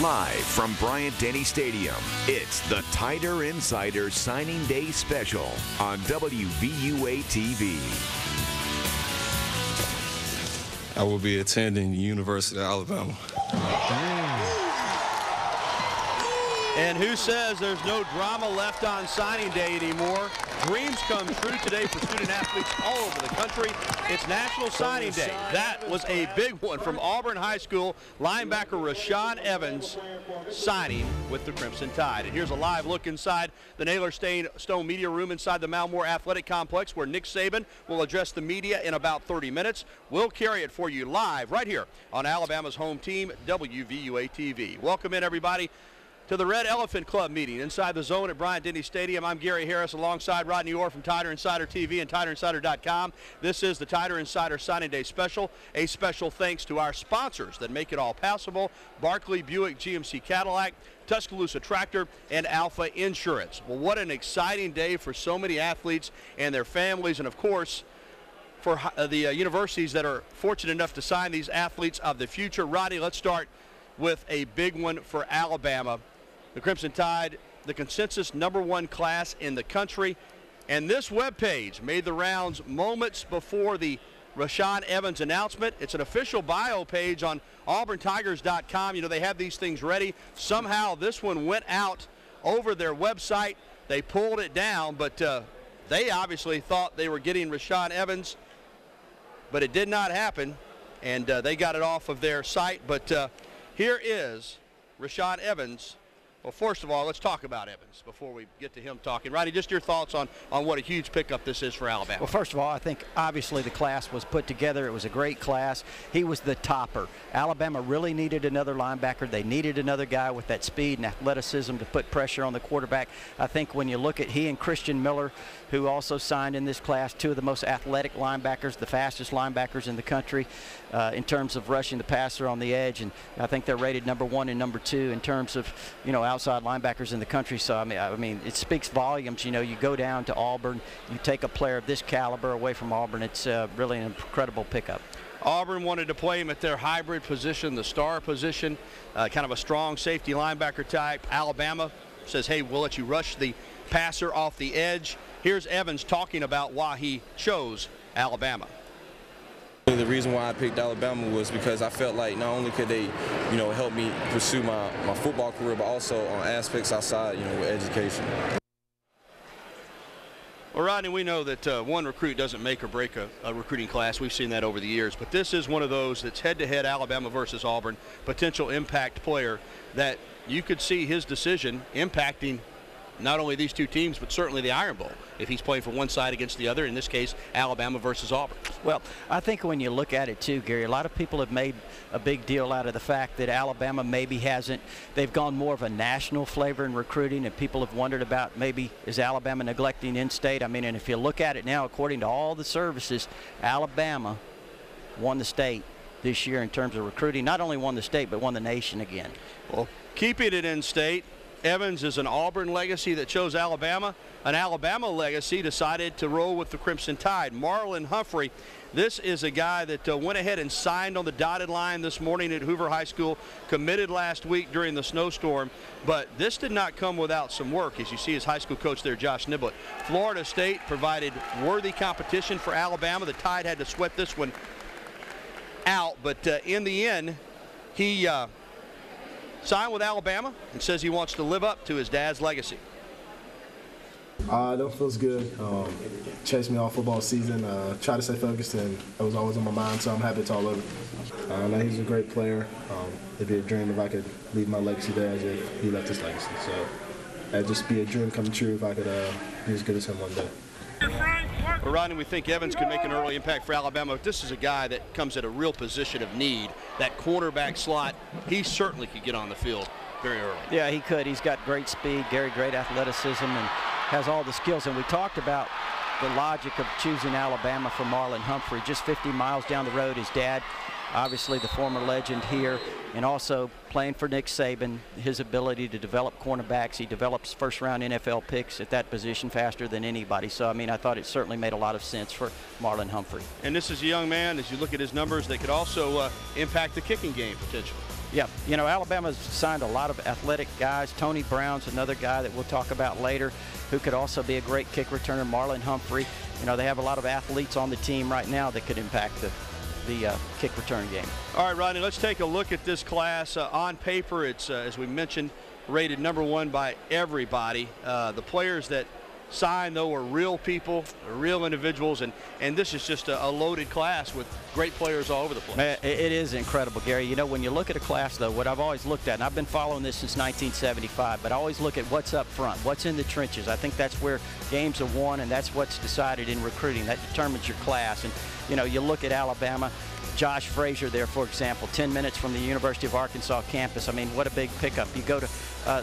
Live from Bryant-Denny Stadium, it's the Tider Insider Signing Day Special on WVUA TV. I will be attending the University of Alabama. And who says there's no drama left on signing day anymore? Dreams come true today for student athletes all over the country. It's National Signing Day. That was a big one from Auburn High School linebacker Rashaan Evans signing with the Crimson Tide. And here's a live look inside the Naylor Stone Media Room inside the Malmore Athletic Complex, where Nick Saban will address the media in about 30 minutes. We'll carry it for you live right here on Alabama's home team, WVUA TV. Welcome in, everybody, to the Red Elephant Club meeting inside the zone at Bryant-Denny Stadium. I'm Gary Harris alongside Rodney Orr from Tider Insider TV and TiderInsider.com. This is the Tider Insider Signing Day Special. A special thanks to our sponsors that make it all possible: Barkley Buick GMC Cadillac, Tuscaloosa Tractor, and Alpha Insurance. Well, what an exciting day for so many athletes and their families, and of course for the universities that are fortunate enough to sign these athletes of the future. Rodney, let's start with a big one for Alabama. The Crimson Tide, the consensus #1 class in the country. And this webpage made the rounds moments before the Rashaan Evans announcement. It's an official bio page on auburntigers.com. You know, they have these things ready. Somehow this one went out over their website. They pulled it down, but they obviously thought they were getting Rashaan Evans, but it did not happen, and they got it off of their site. But here is Rashaan Evans. Well, first of all, let's talk about Evans before we get to him talking. Rodney, just your thoughts on what a huge pickup this is for Alabama. Well, first of all, I think obviously the class was put together. It was a great class. He was the topper. Alabama really needed another linebacker. They needed another guy with that speed and athleticism to put pressure on the quarterback. I think when you look at he and Christian Miller, who also signed in this class, two of the most athletic linebackers, the fastest linebackers in the country in terms of rushing the passer on the edge. And I think they're rated #1 and #2 in terms of, you know, outside linebackers in the country. So I mean it speaks volumes. You know, you go down to Auburn, you take a player of this caliber away from Auburn. It's really an incredible pickup. Auburn wanted to play him at their hybrid position, the star position, kind of a strong safety linebacker type. Alabama says, hey, we'll let you rush the passer off the edge. Here's Evans talking about why he chose Alabama. The reason why I picked Alabama was because I felt like not only could they, you know, help me pursue my football career, but also on aspects outside, you know, with education. Well, Rodney, we know that one recruit doesn't make or break a recruiting class. We've seen that over the years. But this is one of those that's head-to-head Alabama versus Auburn, potential impact player that you could see his decision impacting not only these two teams, but certainly the Iron Bowl, if he's playing for one side against the other, in this case, Alabama versus Auburn. Well, I think when you look at it too, Gary, a lot of people have made a big deal out of the fact that Alabama maybe hasn't, they've gone more of a national flavor in recruiting, and people have wondered about maybe is Alabama neglecting in-state. I mean, and if you look at it now, according to all the services, Alabama won the state this year in terms of recruiting. Not only won the state, but won the nation again. Well, keeping it in-state, Evans is an Auburn legacy that chose Alabama. An Alabama legacy decided to roll with the Crimson Tide. Marlon Humphrey, this is a guy that went ahead and signed on the dotted line this morning at Hoover High School, committed last week during the snowstorm, but this did not come without some work, as you see his high school coach there, Josh Niblett. Florida State provided worthy competition for Alabama. The Tide had to sweat this one out, but in the end, he signed with Alabama and says he wants to live up to his dad's legacy. That feels good. Chased me all football season. Try to stay focused, and it was always on my mind, so I'm happy it's all over. I know he's a great player. It'd be a dream if I could leave my legacy there as if he left his legacy. So it'd just be a dream come true if I could be as good as him one day. Well, Rodney, we think Evans could make an early impact for Alabama. But this is a guy that comes at a real position of need. That cornerback slot, he certainly could get on the field very early. Yeah, he could. He's got great speed, great athleticism, and has all the skills. And we talked about the logic of choosing Alabama for Marlon Humphrey. Just 50 miles down the road, his dad, obviously the former legend here, and also playing for Nick Saban, his ability to develop cornerbacks. He develops first-round NFL picks at that position faster than anybody. So, I mean, I thought it certainly made a lot of sense for Marlon Humphrey. And this is a young man, as you look at his numbers, that could also impact the kicking game potentially. Yeah, you know, Alabama's signed a lot of athletic guys. Tony Brown's another guy that we'll talk about later who could also be a great kick returner. Marlon Humphrey. You know, they have a lot of athletes on the team right now that could impact the kick return game. All right, Rodney, let's take a look at this class. On paper, it's, as we mentioned, rated #1 by everybody. The players that signed, though, are real people, real individuals, and this is just a loaded class with great players all over the place. Man, it is incredible, Gary. You know, when you look at a class, though, what I've always looked at, and I've been following this since 1975, but I always look at what's up front, what's in the trenches. I think that's where games are won, and that's what's decided in recruiting. That determines your class. And, you know, you look at Alabama, Josh Frazier there, for example, 10 minutes from the University of Arkansas campus. I mean, what a big pickup. You go to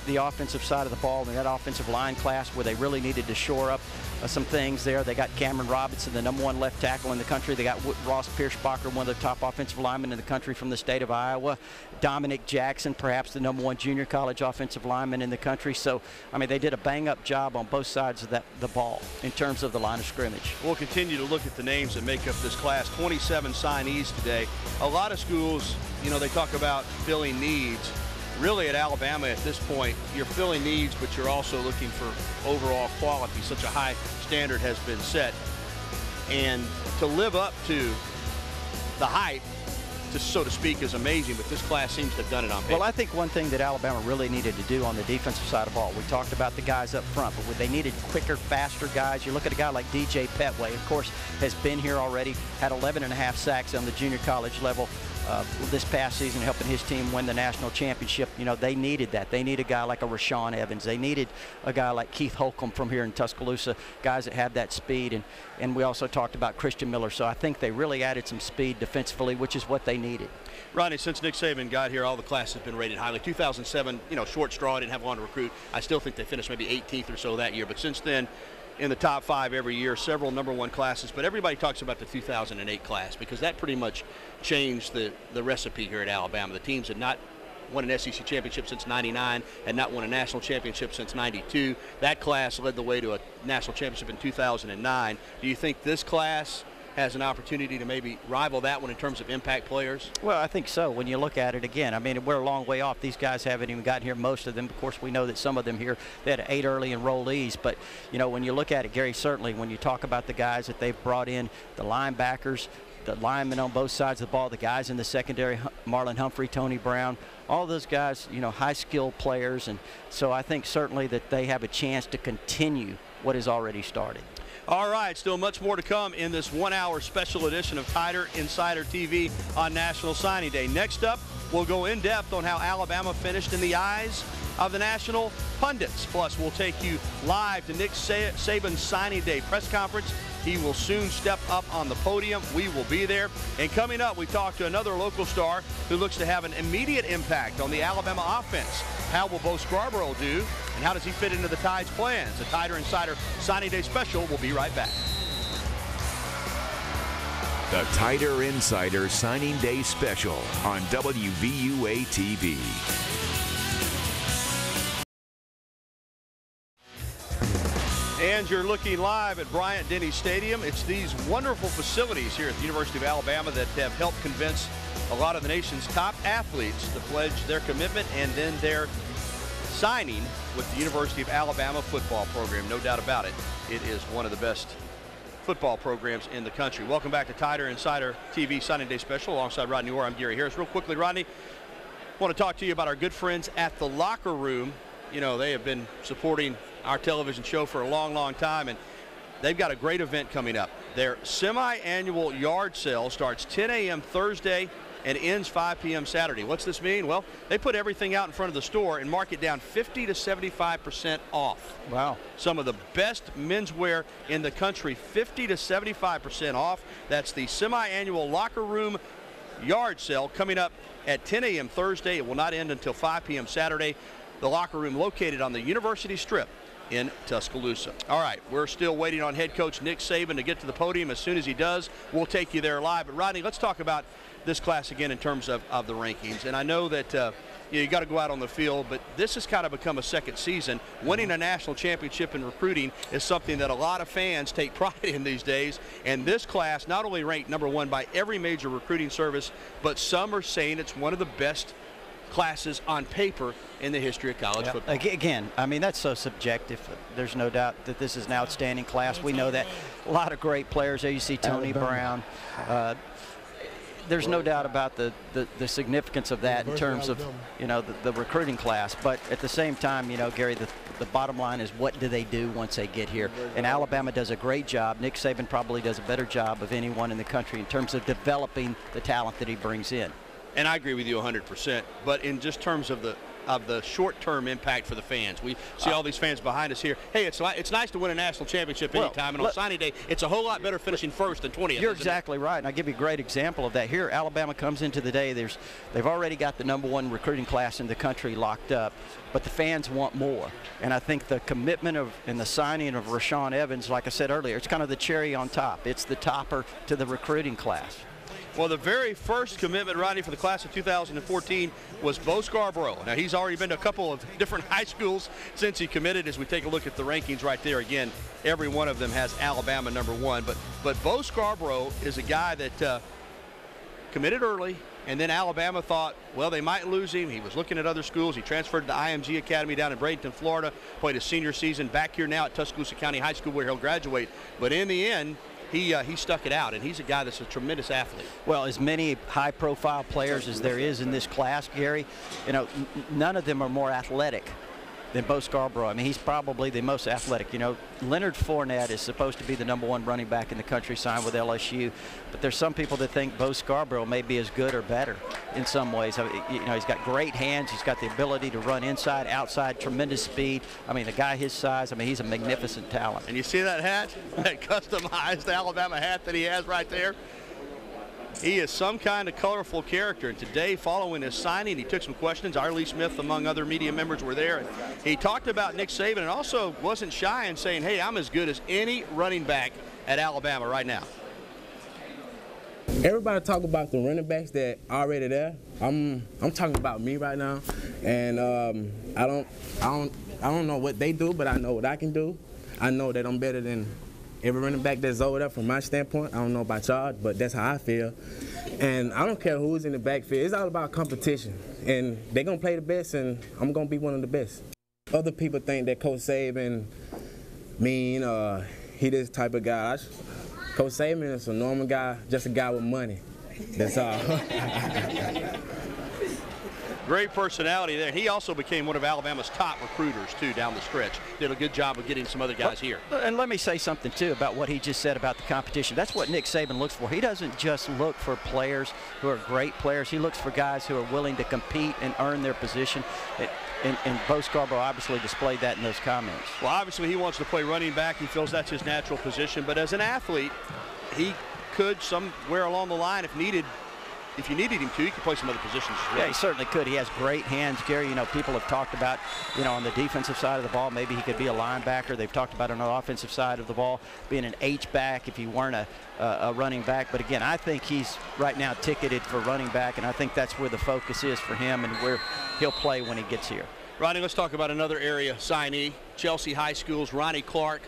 the offensive side of the ball in that offensive line class where they really needed to shore up some things there. They got Cameron Robinson, the #1 left tackle in the country. They got Ross Pierschbacher, one of the top offensive linemen in the country from the state of Iowa. Dominic Jackson, perhaps the #1 junior college offensive lineman in the country. So, I mean, they did a bang-up job on both sides of the ball in terms of the line of scrimmage. We'll continue to look at the names that make up this class. 27 signees today. A lot of schools, you know, they talk about filling needs. Really, at Alabama at this point, you're filling needs, but you're also looking for overall quality. Such a high standard has been set. And to live up to the hype, so to speak, is amazing, but this class seems to have done it on paper. Well, I think one thing that Alabama really needed to do on the defensive side of the ball, we talked about the guys up front, but they needed quicker, faster guys. You look at a guy like DJ Petway, of course, has been here already, had 11.5 sacks on the junior college level this past season, helping his team win the national championship. You know, they needed that. They need a guy like a Rashaan Evans. They needed a guy like Keith Holcomb from here in Tuscaloosa, guys that have that speed. And we also talked about Christian Miller. So I think they really added some speed defensively, which is what they needed. Rodney, since Nick Saban got here, all the classes have been rated highly. 2007, you know, short straw, didn't have one to recruit. I still think they finished maybe 18th or so that year. But since then, in the top 5 every year, several #1 classes. But everybody talks about the 2008 class because that pretty much changed the recipe here at Alabama. The teams had not won an SEC championship since '99, had not won a national championship since '92. That class led the way to a national championship in 2009. Do you think this class has an opportunity to maybe rival that one in terms of impact players? Well, I think so. When you look at it again, I mean, we're a long way off. These guys haven't even gotten here, most of them. Of course, we know that some of them here, they had 8 early enrollees. But, you know, when you look at it, Gary, certainly when you talk about the guys that they've brought in, the linebackers, the linemen on both sides of the ball, the guys in the secondary, Marlon Humphrey, Tony Brown, all those guys, you know, high-skilled players. And so I think certainly that they have a chance to continue what has already started. All right, still much more to come in this 1-hour special edition of Tider Insider TV on National Signing Day. Next up, we'll go in depth on how Alabama finished in the eyes of the national pundits. Plus, we'll take you live to Nick Saban's Signing Day press conference. He will soon step up on the podium. We will be there. And coming up, we talk to another local star who looks to have an immediate impact on the Alabama offense. How will Bo Scarbrough do, and how does he fit into the Tide's plans? The Tider Insider Signing Day special will be right back. The Tider Insider Signing Day special on WVUA TV. And you're looking live at Bryant-Denny Stadium. It's these wonderful facilities here at the University of Alabama that have helped convince a lot of the nation's top athletes to pledge their commitment and then their signing with the University of Alabama football program. No doubt about it. It is one of the best football programs in the country. Welcome back to Tider Insider TV Signing Day Special alongside Rodney Orr. I'm Gary Harris. Real quickly, Rodney, I want to talk to you about our good friends at the Locker Room. You know, they have been supporting our television show for a long, long time, and they've got a great event coming up. Their semi-annual yard sale starts 10 a.m. Thursday and ends 5 p.m. Saturday. What's this mean? Well, they put everything out in front of the store and mark it down 50 to 75% off. Wow. Some of the best menswear in the country, 50 to 75% off. That's the semi-annual Locker Room yard sale coming up at 10 a.m. Thursday. It will not end until 5 p.m. Saturday. The Locker Room located on the University Strip in Tuscaloosa. All right, we're still waiting on head coach Nick Saban to get to the podium. As soon as he does, we'll take you there live. But Rodney, let's talk about this class again in terms of the rankings. And I know that you got to go out on the field, but this has kind of become a second season. Winning a national championship in recruiting is something that a lot of fans take pride in these days. And this class not only ranked #1 by every major recruiting service, but some are saying it's one of the best classes on paper in the history of college football. Again, I mean, that's so subjective. There's no doubt that this is an outstanding class. We know that. A lot of great players there. You see Tony Brown. There's no doubt about the significance of that in terms of, you know, the recruiting class. But at the same time, you know, Gary, the bottom line is what do they do once they get here? And Alabama does a great job. Nick Saban probably does a better job of anyone in the country in terms of developing the talent that he brings in. And I agree with you 100%. But in just terms of the short-term impact for the fans. We see all these fans behind us here. Hey, it's nice to win a national championship anytime, and on signing day, it's a whole lot better finishing first than 20th. You're exactly right, and I'll give you a great example of that. Here, Alabama comes into the day. They've already got the #1 recruiting class in the country locked up, but the fans want more. And I think the commitment and the signing of Rashaan Evans, like I said earlier, it's kind of the cherry on top. It's the topper to the recruiting class. Well, the very first commitment, Rodney, for the class of 2014 was Bo Scarbrough. Now, he's already been to a couple of different high schools since he committed. As we take a look at the rankings right there, again, every one of them has Alabama #1. But Bo Scarbrough is a guy that committed early, and then Alabama thought, well, they might lose him. He was looking at other schools. He transferred to the IMG Academy down in Bradenton, Florida, played his senior season back here now at Tuscaloosa County High School where he'll graduate. But in the end, he stuck it out, and he's a guy that's a tremendous athlete. Well, as many high-profile players as there is in this class, Gary, you know, none of them are more athletic than Bo Scarbrough. I mean, he's probably the most athletic. You know, Leonard Fournette is supposed to be the #1 running back in the country, signed with LSU, but there's some people that think Bo Scarbrough may be as good or better in some ways. You know, he's got great hands. He's got the ability to run inside, outside, tremendous speed. I mean, the guy his size, I mean, he's a magnificent talent. And you see that hat, that customized Alabama hat that he has right there? He is some kind of colorful character, and today, following his signing, he took some questions. Arlie Smith, among other media members, were there. And he talked about Nick Saban and also wasn't shy in saying, hey, I'm as good as any running back at Alabama right now. Everybody talk about the running backs that are already there. I'm talking about me right now, and I don't know what they do, but I know what I can do. I know that I'm better than every running back that's over there from my standpoint. I don't know about y'all, but that's how I feel. And I don't care who's in the backfield. It's all about competition. And they're going to play the best, and I'm going to be one of the best. Other people think that Coach Saban mean, he this type of guy. Coach Saban is a normal guy, just a guy with money. That's all. Great personality there. He also became one of Alabama's top recruiters, too, down the stretch. Did a good job of getting some other guys here. And let me say something, too, about what he just said about the competition. That's what Nick Saban looks for. He doesn't just look for players who are great players. He looks for guys who are willing to compete and earn their position. And Bo Scarbrough obviously displayed that in those comments. Well, obviously he wants to play running back. He feels that's his natural position. But as an athlete, he could somewhere along the line, if needed, if you needed him to, he could play some other positions as well. Yeah, he certainly could. He has great hands, Gary. You know, people have talked about, you know, on the defensive side of the ball, maybe he could be a linebacker. They've talked about on the offensive side of the ball being an H-back if he weren't a running back. But again, I think he's right now ticketed for running back, and I think that's where the focus is for him and where he'll play when he gets here. Rodney, let's talk about another area signee, Chelsea High School's Ronnie Clark,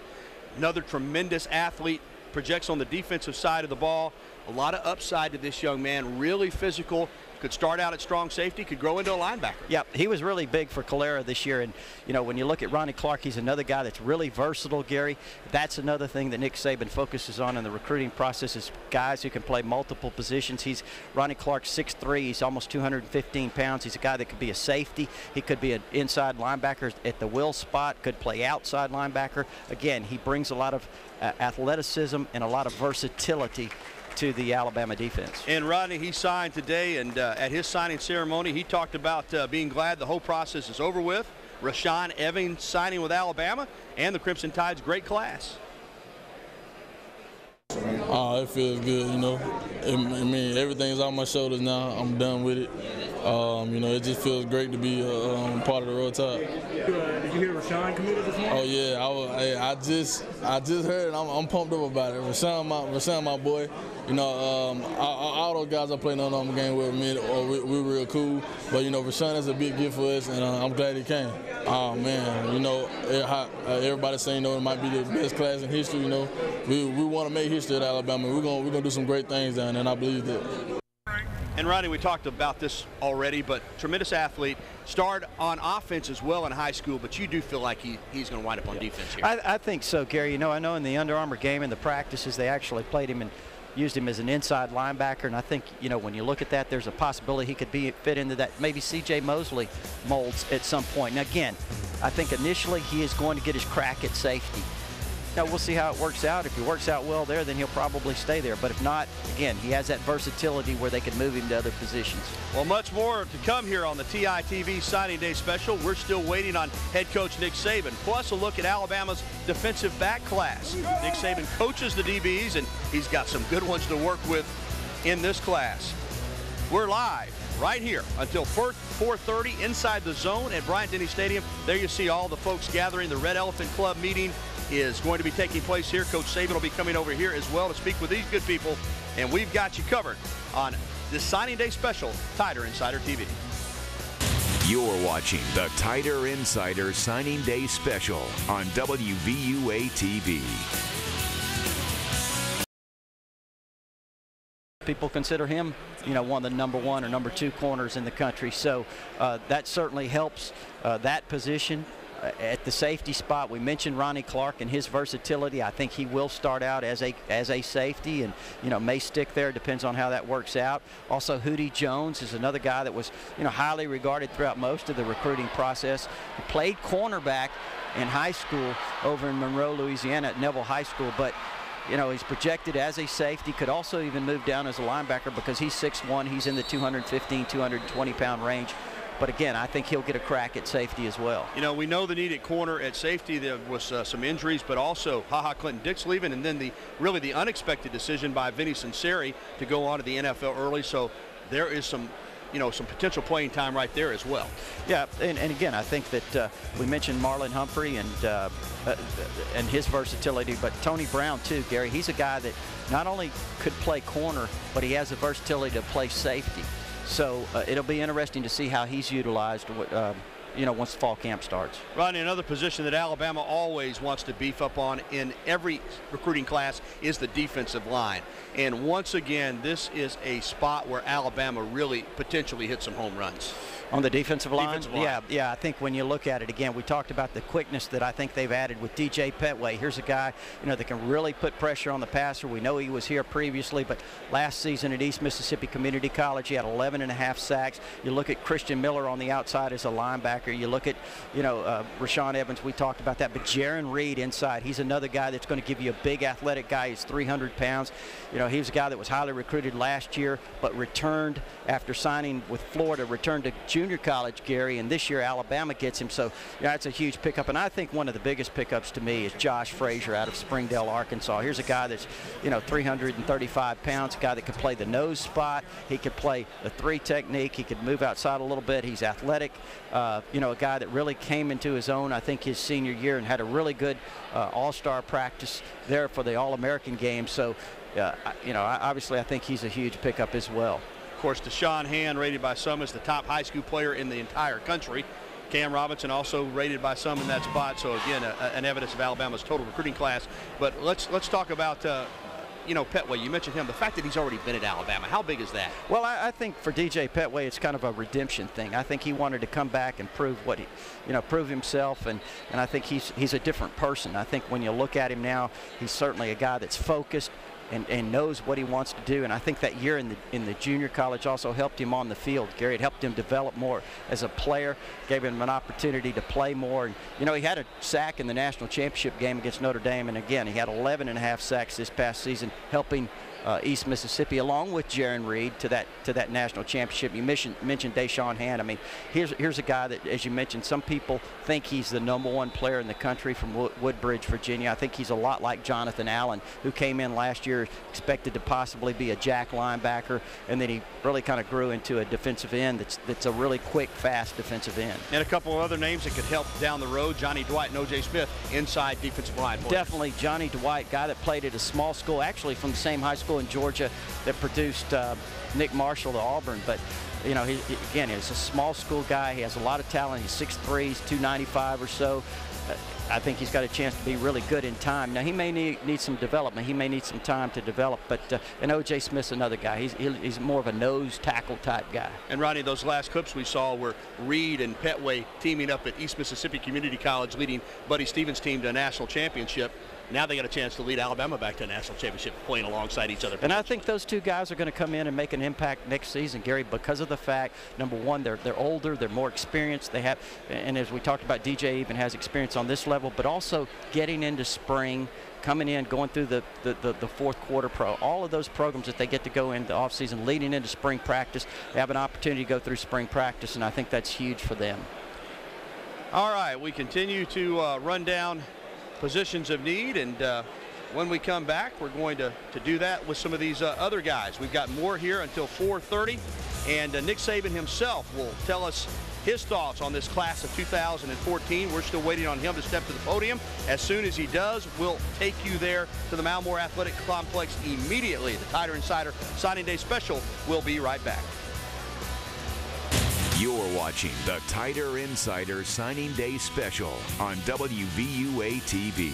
another tremendous athlete, projects on the defensive side of the ball. A lot of upside to this young man, really physical, could start out at strong safety, could grow into a linebacker. Yeah, he was really big for Calera this year. And, you know, when you look at Ronnie Clark, he's another guy that's really versatile, Gary. That's another thing that Nick Saban focuses on in the recruiting process is guys who can play multiple positions. Ronnie Clark's 6'3", he's almost 215 pounds. He's a guy that could be a safety. He could be an inside linebacker at the will spot, could play outside linebacker. Again, he brings a lot of athleticism and a lot of versatility to the Alabama defense. And Rodney, he signed today, and at his signing ceremony, he talked about being glad the whole process is over with. Rashaan Evans signing with Alabama, and the Crimson Tide's great class. Oh, it feels good, you know. I mean, everything's on my shoulders now. I'm done with it. You know, it just feels great to be part of the Roll Tide. Did you hear Rashaan committed this morning? Oh yeah, I just heard it. I'm pumped up about it. Rashaan, my boy. You know, all those guys I played on the game with me, we were real cool. But you know, Rashaan is a big gift for us, and I'm glad he came. Oh man, you know, everybody's saying, you know, it might be the best class in history. You know, we want to make history at Alabama. We're gonna do some great things down there, and I believe that. And Rodney, we talked about this already, but tremendous athlete. Started on offense as well in high school, but you do feel like he's going to wind up on defense here. I think so, Gary. You know, I know in the Under Armour game in the practices they actually played him and used him as an inside linebacker, and I think, you know, when you look at that, there's a possibility he could fit into that maybe C.J. Mosley molds at some point. Now, again, I think initially he is going to get his crack at safety. Now, we'll see how it works out. If he works out well there, then he'll probably stay there. But if not, again, he has that versatility where they can move him to other positions. Well, much more to come here on the TITV Signing Day Special. We're still waiting on head coach Nick Saban, plus a look at Alabama's defensive back class. Nick Saban coaches the DBs, and he's got some good ones to work with in this class. We're live right here until 4:30 inside the zone at Bryant-Denny Stadium. There you see all the folks gathering. The Red Elephant Club meeting is going to be taking place here. Coach Saban will be coming over here as well to speak with these good people, and we've got you covered on this Signing Day Special, Tider Insider TV. You're watching the Tider Insider Signing Day Special on WVUA TV. People consider him, you know, one of the #1 or #2 corners in the country, so that certainly helps that position. At the safety spot, we mentioned Ronnie Clark and his versatility. I think he will start out as a safety, and, you know, may stick there. Depends on how that works out. Also, Hootie Jones is another guy that was, you know, highly regarded throughout most of the recruiting process. He played cornerback in high school over in Monroe, Louisiana at Neville High School, but, you know, he's projected as a safety, could also even move down as a linebacker because he's 6'1". He's in the 215, 220-pound range. But again, I think he'll get a crack at safety as well. You know, we know the need at corner. At safety, there was some injuries, but also Clinton Dix leaving, and then the unexpected decision by Vinny Sunseri to go on to the NFL early. So there is some potential playing time right there as well. Yeah, and again, I think that we mentioned Marlon Humphrey and his versatility, but Tony Brown too, Gary. He's a guy that not only could play corner, but he has the versatility to play safety. So it'll be interesting to see how he's utilized, you know, once the fall camp starts. Rodney, another position that Alabama always wants to beef up on in every recruiting class is the defensive line. And once again, this is a spot where Alabama really potentially hit some home runs. On the defensive line? Defensive line. Yeah, I think when you look at it, again, we talked about the quickness that I think they've added with DJ Petway. Here's a guy, you know, that can really put pressure on the passer. We know he was here previously, but last season at East Mississippi Community College, he had 11.5 sacks. You look at Christian Miller on the outside as a linebacker. You look at, you know, Rashaan Evans, we talked about that, but Jaron Reed inside, he's another guy that's going to give you a big athletic guy. He's 300 pounds. You know, he was a guy that was highly recruited last year, but returned after signing with Florida, returned to junior college, Gary, and this year Alabama gets him. So, you know, that's a huge pickup. And I think one of the biggest pickups to me is Josh Frazier out of Springdale, Arkansas. Here's a guy that's, you know, 335 pounds, a guy that could play the nose spot. He could play the 3 technique. He could move outside a little bit. He's athletic. You know, a guy that really came into his own, I think, his senior year and had a really good all-star practice there for the All-American game. So, you know, obviously I think he's a huge pickup as well. Of course, Deshaun Hand, rated by some as the top high school player in the entire country. Cam Robinson also rated by some in that spot. So again, an evidence of Alabama's total recruiting class. But let's talk about you know, Petway. You mentioned him. The fact that he's already been at Alabama, how big is that? Well, I think for DJ Petway, it's kind of a redemption thing. I think he wanted to come back and prove prove himself, and I think he's a different person. I think when you look at him now, he's certainly a guy that's focused and knows what he wants to do. And I think that year in the junior college also helped him on the field. Gary, it helped him develop more as a player, gave him an opportunity to play more. And, you know, he had a sack in the national championship game against Notre Dame, and again, he had 11.5 sacks this past season, helping East Mississippi, along with Jaron Reed, to that national championship. You mentioned Deshaun Hand. I mean, here's a guy that, as you mentioned, some people think he's the #1 player in the country from Woodbridge, Virginia. I think he's a lot like Jonathan Allen, who came in last year expected to possibly be a jack linebacker, and then he really kind of grew into a defensive end that's a really quick, fast defensive end. And a couple of other names that could help down the road: Johnny Dwight and O.J. Smith, inside defensive line players. Definitely Johnny Dwight, guy that played at a small school, actually from the same high school in Georgia that produced Nick Marshall to Auburn. But, you know, he's a small school guy. He has a lot of talent. He's 6'3", he's 295 or so. I think he's got a chance to be really good in time. Now, he may need some development. He may need some time to develop, but and O.J. Smith's another guy. He's more of a nose tackle type guy. And, Rodney, those last clips we saw were Reed and Petway teaming up at East Mississippi Community College, leading Buddy Stevens' team to a national championship. Now they got a chance to lead Alabama back to a national championship, playing alongside each other. And I think those two guys are going to come in and make an impact next season, Gary, because of the fact, number one, they're older, they're more experienced. They have, and as we talked about, DJ even has experience on this level, but also getting into spring, coming in, going through the fourth quarter pro, all of those programs that they get to go in the offseason, leading into spring practice, they have an opportunity to go through spring practice, and I think that's huge for them. All right, we continue to run down positions of need, and when we come back, we're going to do that with some of these other guys. We've got more here until 4:30, and Nick Saban himself will tell us his thoughts on this class of 2014. We're still waiting on him to step to the podium. As soon as he does, we'll take you there to the Malmore Athletic Complex immediately. The Tider Insider Signing Day Special will be right back. You're watching the Tider Insider Signing Day Special on WVUA TV.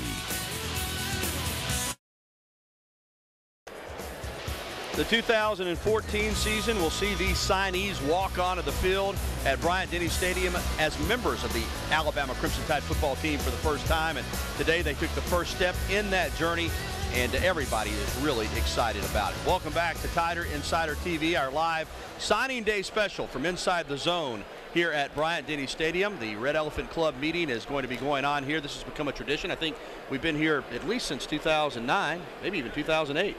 The 2014 season will see these signees walk onto the field at Bryant-Denny Stadium as members of the Alabama Crimson Tide football team for the first time. And today they took the first step in that journey, and everybody is really excited about it. Welcome back to Tider Insider TV, our live signing day special from inside the zone here at Bryant-Denny Stadium. The Red Elephant Club meeting is going to be going on here. This has become a tradition. I think we've been here at least since 2009, maybe even 2008.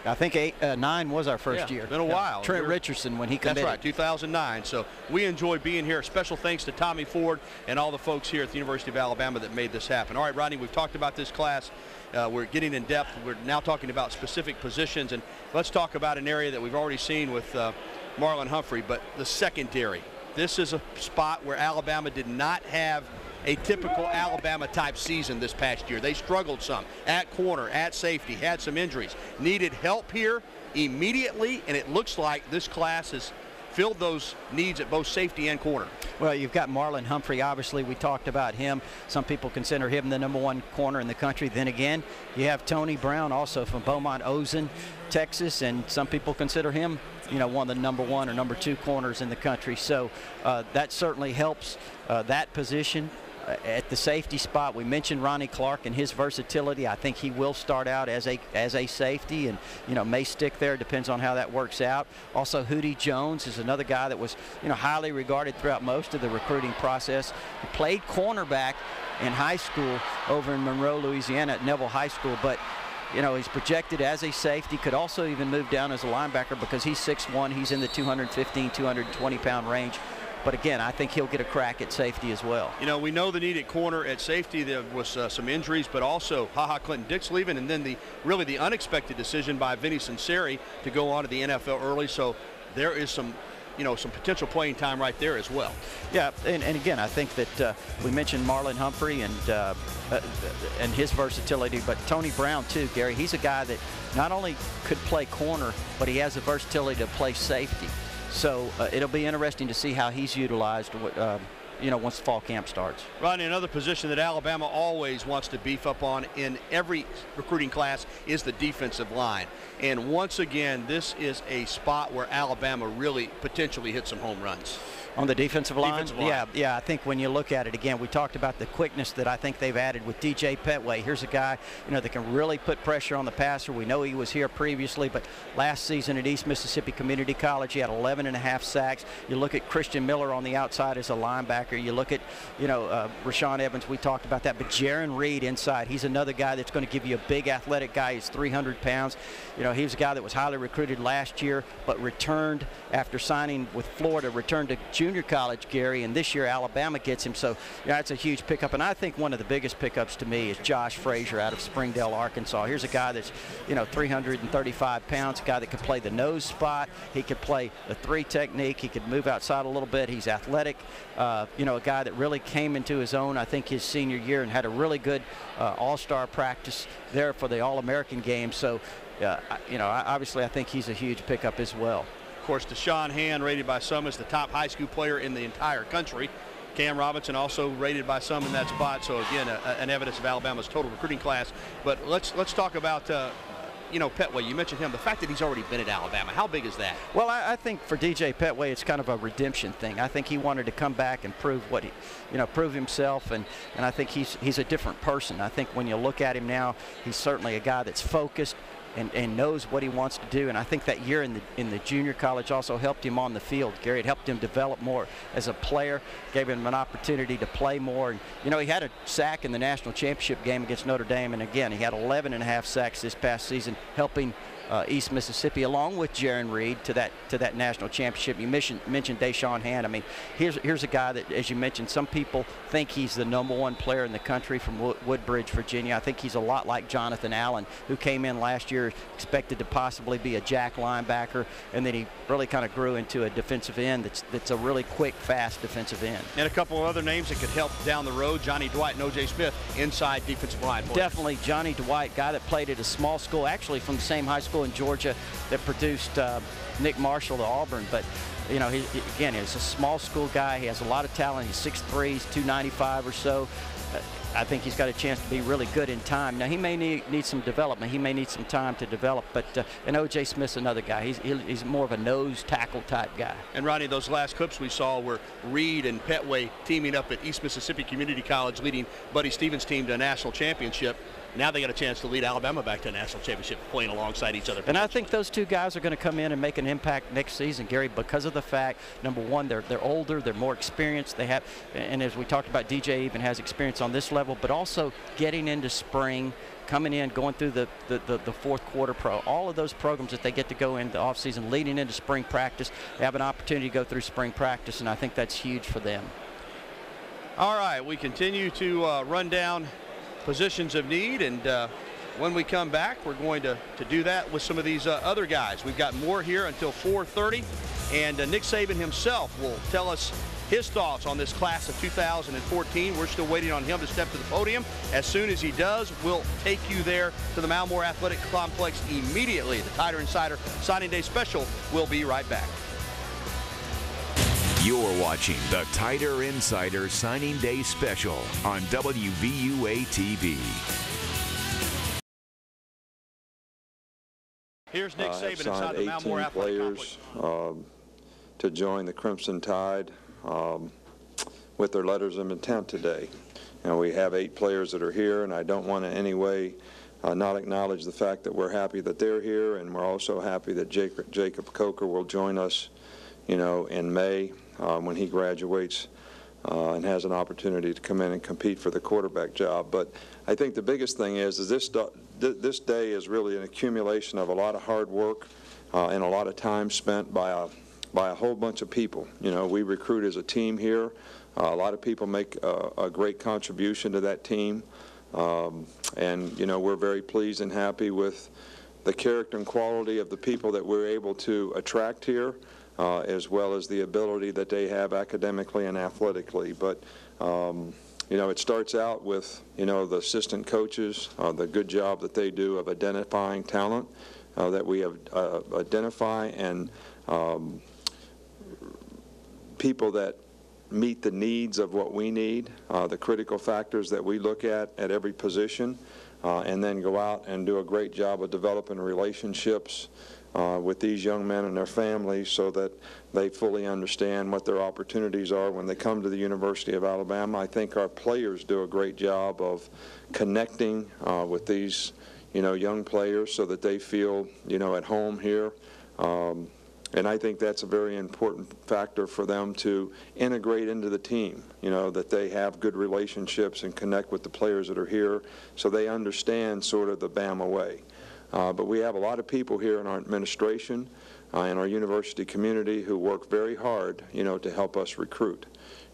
I think 9 was our first year. Been a while. Trent Richardson when he committed. That's right, 2009. So we enjoy being here. Special thanks to Tommy Ford and all the folks here at the University of Alabama that made this happen. All right, Rodney, we've talked about this class. We're getting in depth. We're now talking about specific positions, and let's talk about an area that we've already seen with Marlon Humphrey, but the secondary. This is a spot where Alabama did not have a typical Alabama type season this past year. They struggled some at corner, at safety, had some injuries, needed help here immediately, and it looks like this class has filled those needs at both safety and corner. Well, you've got Marlon Humphrey. Obviously, we talked about him. Some people consider him the #1 corner in the country. Then again, you have Tony Brown, also from Beaumont-Ozen, Texas, and some people consider him, you know, one of the #1 or #2 corners in the country. So that certainly helps that position. At the safety spot, we mentioned Ronnie Clark and his versatility. I think he will start out as a safety, and may stick there. Depends on how that works out. Also, Hootie Jones is another guy that was highly regarded throughout most of the recruiting process. He played cornerback in high school over in Monroe, Louisiana at Neville High School, but he's projected as a safety. Could also even move down as a linebacker because he's 6'1". He's in the 215, 220-pound range. But again, I think he'll get a crack at safety as well. We know the need at corner. At safety, there was some injuries, but also Clinton Dix leaving, and then the unexpected decision by Vinny Sunseri to go on to the NFL early. So there is some potential playing time right there as well. Yeah, and again, I think that we mentioned Marlon Humphrey and his versatility, but Tony Brown too, Gary. He's a guy that not only could play corner, but he has the versatility to play safety. So it'll be interesting to see how he's utilized, once the fall camp starts. Rodney, another position that Alabama always wants to beef up on in every recruiting class is the defensive line. And once again, this is a spot where Alabama really potentially hit some home runs. On the defensive line? Yeah. I think when you look at it, again, we talked about the quickness that I think they've added with DJ Petway. Here's a guy, that can really put pressure on the passer. We know he was here previously, but last season at East Mississippi Community College, he had 11.5 sacks. You look at Christian Miller on the outside as a linebacker. You look at, Rashaan Evans, we talked about that, but Jaron Reed inside, he's another guy that's going to give you a big athletic guy. He's 300 pounds. He was a guy that was highly recruited last year, but returned after signing with Florida, returned to junior college, Gary, and this year Alabama gets him. So that's a huge pickup. And I think one of the biggest pickups to me is Josh Frazier out of Springdale, Arkansas. Here's a guy that's 335 pounds, a guy that could play the nose spot. He could play the 3 technique. He could move outside a little bit. He's athletic. A guy that really came into his own, I think, his senior year and had a really good all-star practice there for the All-American game. So obviously I think he's a huge pickup as well. Of course, Deshaun Hand, rated by some as the top high school player in the entire country. Cam Robinson also rated by some in that spot. So again, an evidence of Alabama's total recruiting class. But let's talk about you know, Petway. You mentioned him. The fact that he's already been at Alabama, how big is that? Well, I think for DJ Petway, it's kind of a redemption thing. I think he wanted to come back and prove what he, you know, prove himself, and I think he's a different person. I think when you look at him now, he's certainly a guy that's focused and knows what he wants to do. And I think that year in the junior college also helped him on the field. Gary, it helped him develop more as a player, gave him an opportunity to play more. And, you know, he had a sack in the national championship game against Notre Dame, and again, he had 11.5 sacks this past season, helping East Mississippi, along with Jaron Reed, to that national championship. You mentioned Deshaun Hand. I mean, here's a guy that, as you mentioned, some people think he's the #1 player in the country from Woodbridge, Virginia. I think he's a lot like Jonathan Allen, who came in last year expected to possibly be a jack linebacker, and then he really kind of grew into a defensive end that's a really quick, fast defensive end. And a couple of other names that could help down the road: Johnny Dwight and O.J. Smith, inside defensive line. Definitely Johnny Dwight, guy that played at a small school, actually from the same high school in Georgia that produced Nick Marshall to Auburn. But you know, again, he's a small school guy. He has a lot of talent. He's 6'3", he's 295 or so. I think he's got a chance to be really good in time. Now, he may need some development. He may need some time to develop. But and O.J. Smith's another guy. He's more of a nose tackle type guy. And Rodney, those last clips we saw were Reed and Petway teaming up at East Mississippi Community College, leading Buddy Stevens' team to a national championship. Now they got a chance to lead Alabama back to a national championship, playing alongside each other. And I think those two guys are going to come in and make an impact next season, Gary, because of the fact, number one, they're older, they're more experienced. They have, and as we talked about, DJ even has experience on this level, but also getting into spring, coming in, going through the fourth quarter pro, all of those programs that they get to go in the offseason, leading into spring practice, they have an opportunity to go through spring practice, and I think that's huge for them. All right, we continue to run down positions of need, and when we come back, we're going to do that with some of these other guys. We've got more here until 4:30, and Nick Saban himself will tell us his thoughts on this class of 2014. We're still waiting on him to step to the podium. As soon as he does, we'll take you there to the Malmore Athletic Complex immediately. The Tider Insider Signing Day Special will be right back. You're watching the Tider Insider Signing Day Special on WVUA TV. Here's Nick Saban inside the Malmore Athletic players to join the Crimson Tide with their letters of intent today. And we have 8 players that are here, and I don't want to in any way not acknowledge the fact that we're happy that they're here, and we're also happy that Jacob Coker will join us, you know, in May when he graduates and has an opportunity to come in and compete for the quarterback job. But I think the biggest thing is this day is really an accumulation of a lot of hard work and a lot of time spent by a whole bunch of people. You know, we recruit as a team here. A lot of people make a great contribution to that team. And, you know, we're very pleased and happy with the character and quality of the people that we're able to attract here, as well as the ability that they have academically and athletically. But, you know, it starts out with, you know, the assistant coaches, the good job that they do of identifying talent, that we have identify and people that meet the needs of what we need, the critical factors that we look at every position, and then go out and do a great job of developing relationships with these young men and their families so that they fully understand what their opportunities are when they come to the University of Alabama. I think our players do a great job of connecting with these, you know, young players so that they feel, you know, at home here. And I think that's a very important factor for them to integrate into the team, you know, that they have good relationships and connect with the players that are here so they understand sort of the Bama way. But we have a lot of people here in our administration and our university community who work very hard, you know, to help us recruit.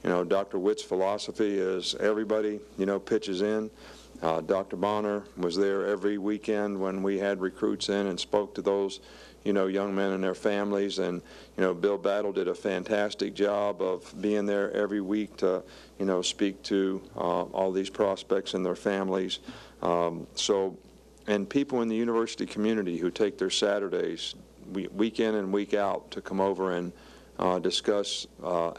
You know, Dr. Witt's philosophy is everybody, you know, pitches in. Dr. Bonner was there every weekend when we had recruits in and spoke to those, you know, young men and their families. And, you know, Bill Battle did a fantastic job of being there every week to, you know, speak to all these prospects and their families. And people in the university community who take their Saturdays week in and week out to come over and discuss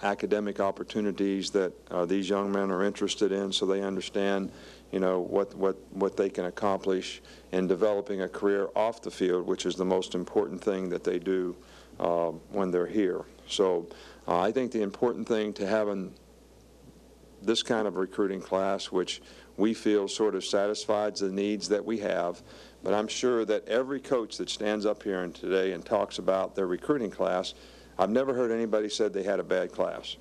academic opportunities that these young men are interested in, so they understand, you know, what they can accomplish in developing a career off the field, which is the most important thing that they do when they're here. So I think the important thing to having this kind of recruiting class, which we feel sort of satisfies the needs that we have, but I'm sure that every coach that stands up here today and talks about their recruiting class, I've never heard anybody said they had a bad class.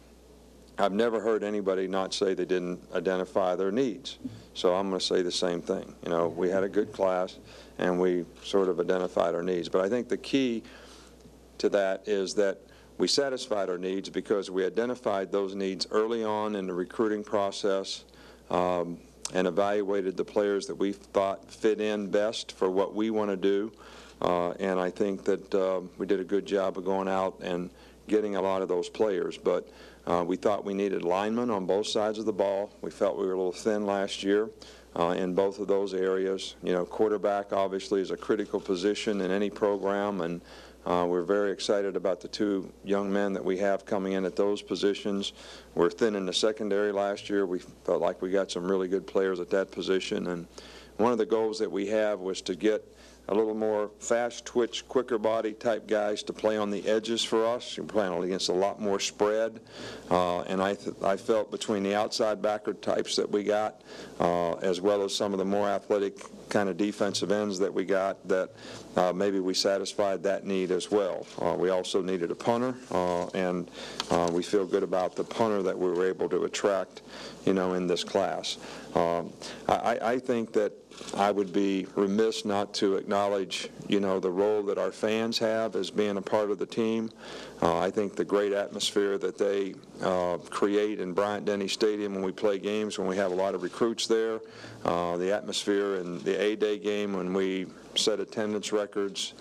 I've never heard anybody not say they didn't identify their needs. So I'm going to say the same thing. You know, we had a good class and we sort of identified our needs. But I think the key to that is that we satisfied our needs because we identified those needs early on in the recruiting process and evaluated the players that we thought fit in best for what we want to do. And I think that we did a good job of going out and getting a lot of those players. But we thought we needed linemen on both sides of the ball. We felt we were a little thin last year in both of those areas. You know, quarterback obviously is a critical position in any program, and we're very excited about the two young men that we have coming in at those positions. We're thin in the secondary last year. We felt like we got some really good players at that position, and one of the goals that we have was to get a little more fast twitch, quicker body type guys to play on the edges for us. You're playing against a lot more spread, and I felt between the outside backer types that we got, as well as some of the more athletic kind of defensive ends that we got, that maybe we satisfied that need as well. We also needed a punter, and we feel good about the punter that we were able to attract, you know, in this class. I think that I would be remiss not to acknowledge, you know, the role that our fans have as being a part of the team. I think the great atmosphere that they create in Bryant-Denny Stadium when we play games, when we have a lot of recruits there, the atmosphere in the A-Day game when we set attendance records,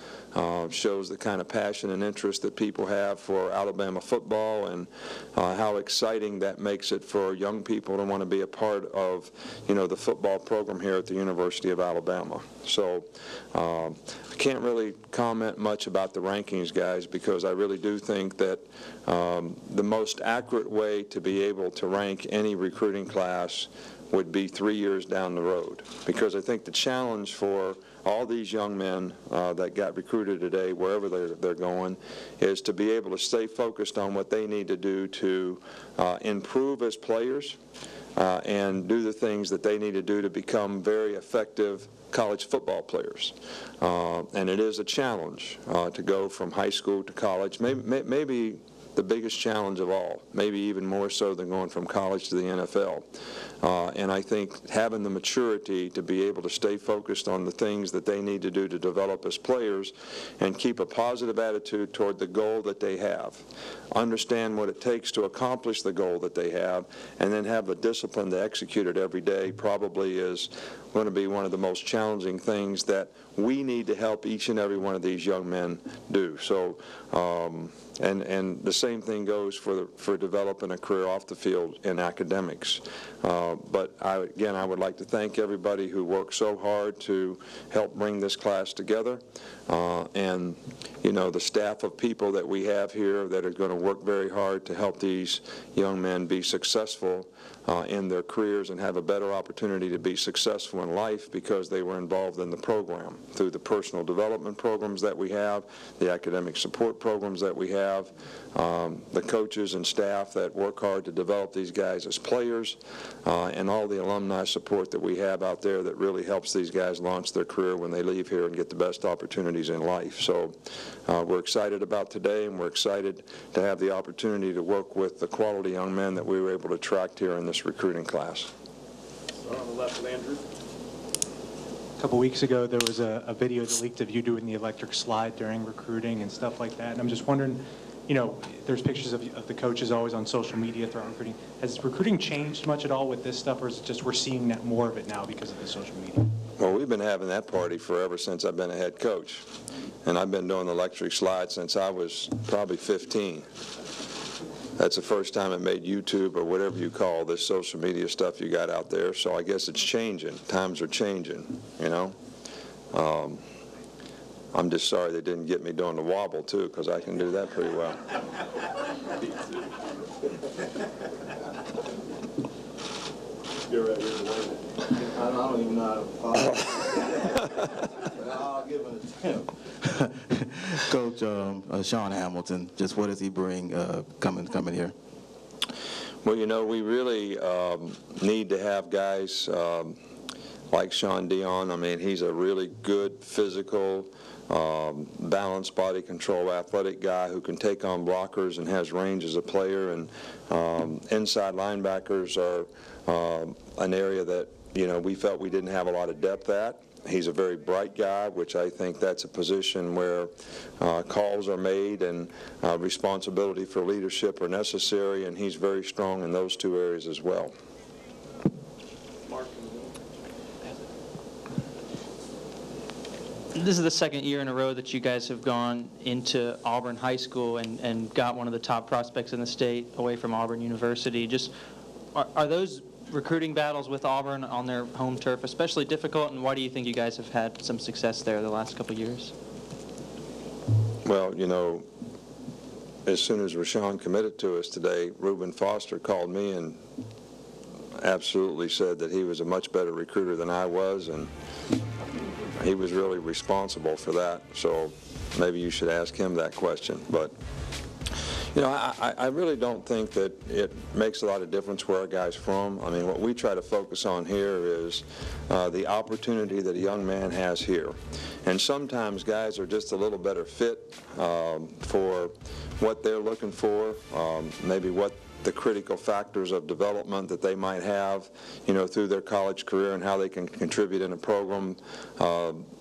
shows the kind of passion and interest that people have for Alabama football, and how exciting that makes it for young people to want to be a part of, you know, the football program here at the University of Alabama. So I can't really comment much about the rankings, guys, because I really do think that the most accurate way to be able to rank any recruiting class would be 3 years down the road, because I think the challenge for all these young men that got recruited today, wherever they're going, is to be able to stay focused on what they need to do to improve as players and do the things that they need to do to become very effective college football players. And it is a challenge to go from high school to college, maybe the biggest challenge of all, maybe even more so than going from college to the NFL. And I think having the maturity to be able to stay focused on the things that they need to do to develop as players and keep a positive attitude toward the goal that they have, understand what it takes to accomplish the goal that they have, and then have the discipline to execute it every day probably is going to be one of the most challenging things that we need to help each and every one of these young men do. So, and the same thing goes for developing a career off the field in academics. But again, I would like to thank everybody who worked so hard to help bring this class together, and you know, the staff of people that we have here that are going to work very hard to help these young men be successful in their careers and have a better opportunity to be successful in life because they were involved in the program through the personal development programs that we have, the academic support programs that we have, the coaches and staff that work hard to develop these guys as players, and all the alumni support that we have out there that really helps these guys launch their career when they leave here and get the best opportunities in life. So we're excited about today, and we're excited to have the opportunity to work with the quality young men that we were able to attract here in this recruiting class. On the left with Andrew. A couple weeks ago, there was a video that leaked of you doing the electric slide during recruiting and stuff like that. And I'm just wondering, you know, there's pictures of the coaches always on social media throughout recruiting. Has recruiting changed much at all with this stuff, or is it just we're seeing that more of it now because of the social media? Well, we've been having that party forever since I've been a head coach. And I've been doing the electric slide since I was probably 15. That's the first time it made YouTube or whatever you call this social media stuff you got out there. So I guess it's changing. Times are changing, you know. I'm just sorry they didn't get me doing the wobble, too, because I can do that pretty well. You're right, you're right. I don't even know how to follow. I'll give it a attempt. Coach Rashaan Hamilton, just what does he bring coming here? Well, you know, we really need to have guys like Sean Dion. I mean, he's a really good physical, balanced body control, athletic guy who can take on blockers and has range as a player. And inside linebackers are an area that, you know, we felt we didn't have a lot of depth at. He's a very bright guy, which I think that's a position where calls are made and responsibility for leadership are necessary, and he's very strong in those two areas as well. This is the second year in a row that you guys have gone into Auburn High School and got one of the top prospects in the state away from Auburn University. Just are those recruiting battles with Auburn on their home turf especially difficult, and why do you think you guys have had some success there the last couple of years? Well, you know, as soon as Rashaan committed to us today, Reuben Foster called me and absolutely said that he was a much better recruiter than I was, and he was really responsible for that. So maybe you should ask him that question. But you know, I really don't think that it makes a lot of difference where a guy's from. I mean, what we try to focus on here is the opportunity that a young man has here. And sometimes guys are just a little better fit for what they're looking for, maybe what the critical factors of development that they might have, you know, through their college career and how they can contribute in a program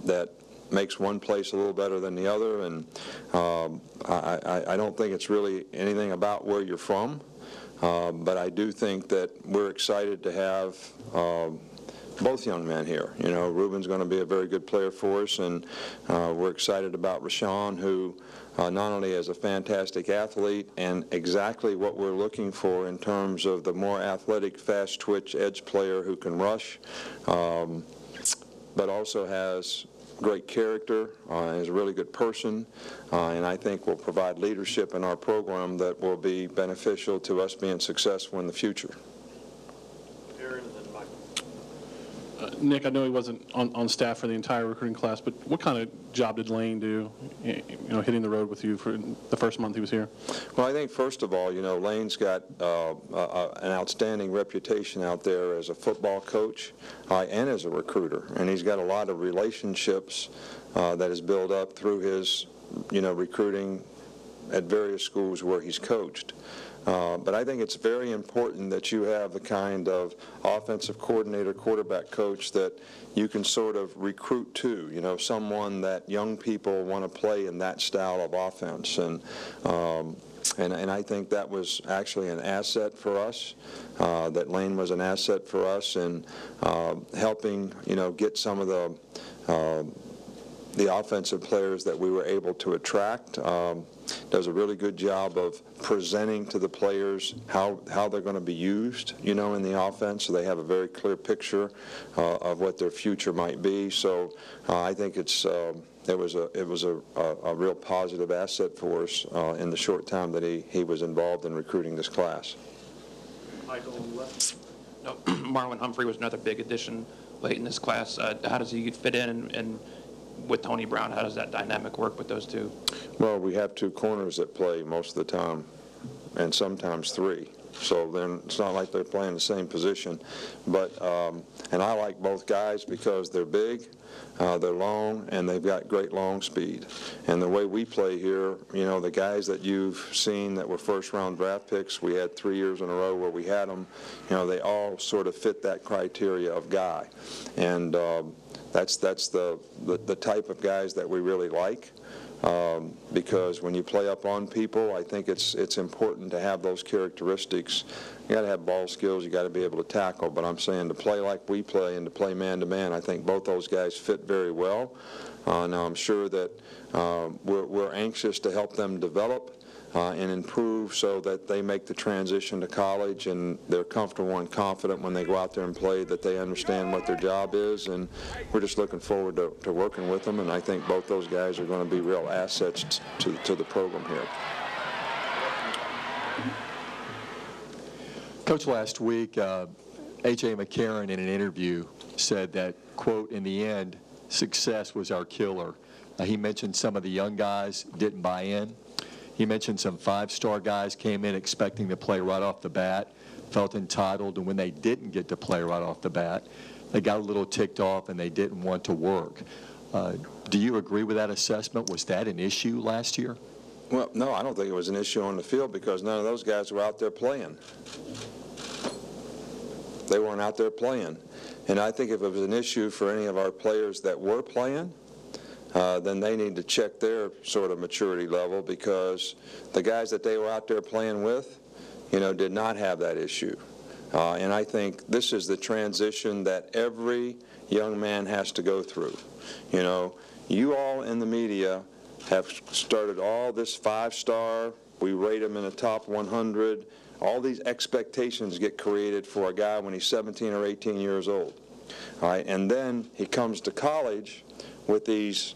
that makes one place a little better than the other. And I don't think it's really anything about where you're from, but I do think that we're excited to have both young men here. You know, Reuben's going to be a very good player for us, and we're excited about Rashaan, who not only is a fantastic athlete and exactly what we're looking for in terms of the more athletic, fast twitch edge player who can rush, but also has great character, is a really good person, and I think will provide leadership in our program that will be beneficial to us being successful in the future. Aaron and then Michael. Nick, I know he wasn't on staff for the entire recruiting class, but what kind of job did Lane do, you know, hitting the road with you for the first month he was here? Well, I think first of all, you know, Lane's got an outstanding reputation out there as a football coach and as a recruiter, and he's got a lot of relationships that is built up through his, you know, recruiting at various schools where he's coached. But I think it's very important that you have the kind of offensive coordinator, quarterback coach that you can sort of recruit to, you know, someone that young people want to play in that style of offense. And I think that was actually an asset for us, that Lane was an asset for us in helping, you know, get some of the offensive players that we were able to attract. Does a really good job of presenting to the players how they're going to be used, you know, in the offense, so they have a very clear picture of what their future might be. So I think it was a real positive asset for us in the short time that he was involved in recruiting this class. Michael on the left. No, Marlon Humphrey was another big addition late in this class. How does he fit in and with Tony Brown, how does that dynamic work with those two? Well, we have two corners that play most of the time, and sometimes three. So then it's not like they're playing the same position. But and I like both guys because they're big, they're long, and they've got great long speed. And the way we play here, you know, the guys that you've seen that were first-round draft picks, we had 3 years in a row where we had them, you know, they all sort of fit that criteria of guy. And that's the type of guys that we really like, because when you play up on people, I think it's important to have those characteristics. You got to have ball skills, you got to be able to tackle, but I'm saying to play like we play and to play man-to-man, I think both those guys fit very well. Now I'm sure that we're anxious to help them develop and improve so that they make the transition to college and they're comfortable and confident when they go out there and play, that they understand what their job is. And we're just looking forward to working with them, and I think both those guys are going to be real assets to the program here. Coach, last week, A.J. McCarron in an interview said that, quote, in the end, success was our killer. He mentioned some of the young guys didn't buy in. He mentioned some five-star guys came in expecting to play right off the bat, felt entitled, and when they didn't get to play right off the bat, they got a little ticked off and they didn't want to work. Do you agree with that assessment? Was that an issue last year? Well, no, I don't think it was an issue on the field because none of those guys were out there playing. They weren't out there playing. And I think if it was an issue for any of our players that were playing, then they need to check their sort of maturity level, because the guys that they were out there playing with, did not have that issue. And I think this is the transition that every young man has to go through. You all in the media have started all this five-star, we rate them in the top 100, all these expectations get created for a guy when he's 17 or 18 years old. All right, and then he comes to college with these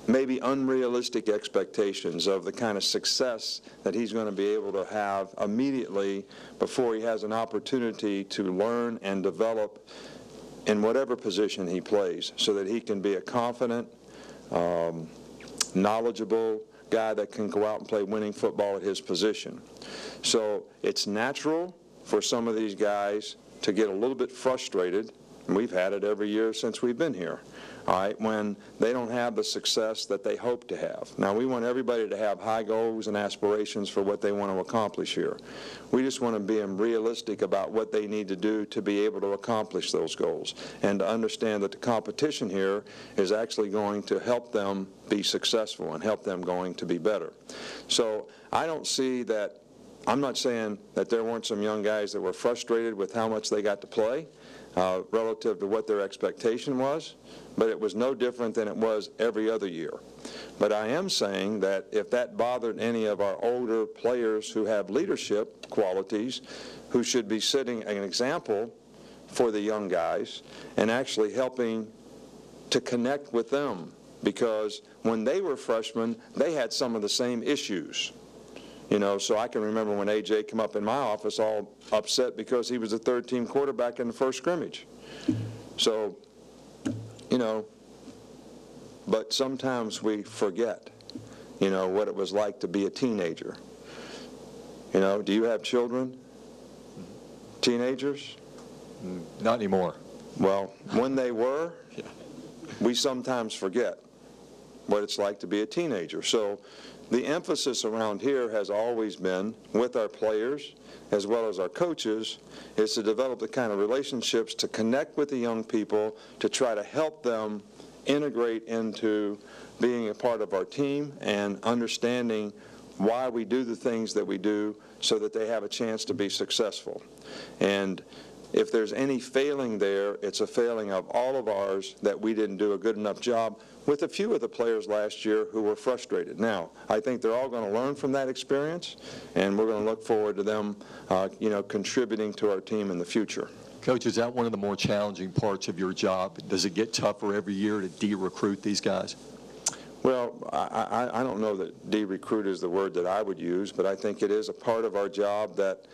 maybe unrealistic expectations of the kind of success that he's going to be able to have immediately before he has an opportunity to learn and develop in whatever position he plays, so that he can be a confident, knowledgeable guy that can go out and play winning football at his position. So it's natural for some of these guys to get a little bit frustrated, and we've had it every year since we've been here, all right, when they don't have the success that they hope to have. Now, we want everybody to have high goals and aspirations for what they want to accomplish here. We just want to be realistic about what they need to do to be able to accomplish those goals, and to understand that the competition here is actually going to help them be successful and help them going to be better. So I don't see that. I'm not saying that there weren't some young guys that were frustrated with how much they got to play relative to what their expectation was, but it was no different than it was every other year. But I am saying that if that bothered any of our older players who have leadership qualities, who should be setting an example for the young guys and actually helping to connect with them, because when they were freshmen, they had some of the same issues. So I can remember when A.J. came up in my office all upset because he was the third-team quarterback in the first scrimmage. So, but sometimes we forget, what it was like to be a teenager. Do you have children? Teenagers? Not anymore. Well, when they were, we sometimes forget what it's like to be a teenager. So the emphasis around here has always been, with our players as well as our coaches, is to develop the kind of relationships to connect with the young people, to try to help them integrate into being a part of our team and understanding why we do the things that we do so that they have a chance to be successful. And if there's any failing there, it's a failing of all of ours that we didn't do a good enough job with a few of the players last year who were frustrated. Now, I think they're all going to learn from that experience, and we're going to look forward to them, contributing to our team in the future. Coach, is that one of the more challenging parts of your job? Does it get tougher every year to de-recruit these guys? Well, I don't know that de-recruit is the word that I would use, but I think it is a part of our job that